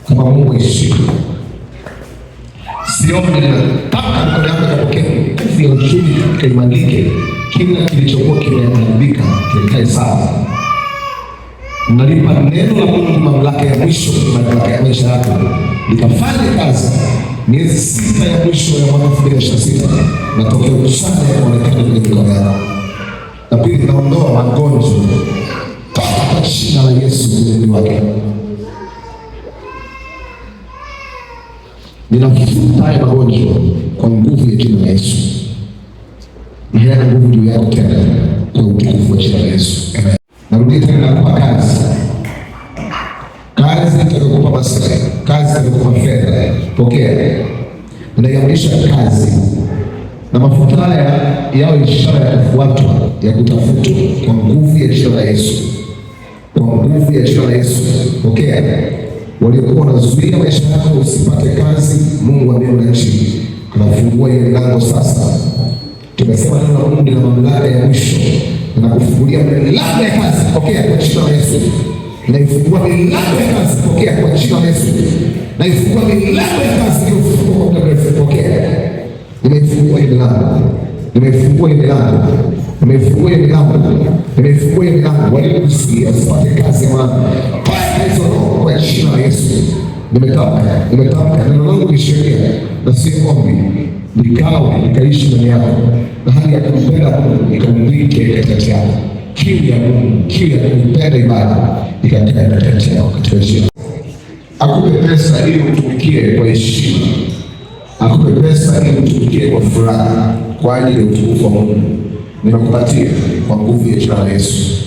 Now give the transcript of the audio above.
kama Mungu aishike. Siombe nataka mkono wako kapokea kazi ya uchumi kaimandike, kila kilichokuwa kimeharibika kikae sawa. Nalipa neno la Mungu mamlaka ya mwisho, mamlaka ya maisha yako likafanye kazi miezi 6 ya mwisho ya mwaka 2026, matokeo chanya yanaonekana kwenye mikono yako. Na pili, naondoa magonjwa kwa jina la Yesu mwili wake. Ninafuta haya magonjwa kwa nguvu ya jina la Yesu. Hayana nguvu juu yako tena kwa utukufu wa jina la Yesu. Amen. Narudia tena nakupa kazi. Kazi itakayokupa maslahi, kazi itakayokupa fedha. Pokea. Ninaiamrisha kazi na mafuta haya yao ishara ya kufuatwa, ya kutafutwa kwa nguvu ya jina la Yesu. Kwa nguvu ya jina la Yesu. Pokea. Waliokuwa wanazuia maisha yako usipate kazi, Mungu wa mbingu na nchi anafungua ile milango sasa. Tumesema neno la Mungu lina mamlaka ya mwisho na kufungulia milango ya kazi. Pokea kwa jina la Yesu. Naifungua milango ya kazi. Pokea kwa jina la Yesu. Naifungua milango ya kazi iliyofungwa kwa muda mrefu. Pokea. Nimeifungua ile milango. Nimeifungua ile milango. Nimeifungua ile milango. Nimeifungua ile milango. Waliokusikia usipate kazi mwana. Kwa jina la Yesu. Nimetamka neno langu ni sheria na si ombi, likawe likaishi ndani yako, na hali ya kumpenda Mungu ikamwilike katikati yako. Kiu ya Mungu, kiu ya kumpenda ibada ikakae katikati yako katika jina. Akupe pesa ili utumikie kwa heshima. Akupe pesa ili utumikie kwa furaha kwa ajili ya utukufu wa Mungu. Ninakupatia kwa nguvu ya jina la Yesu.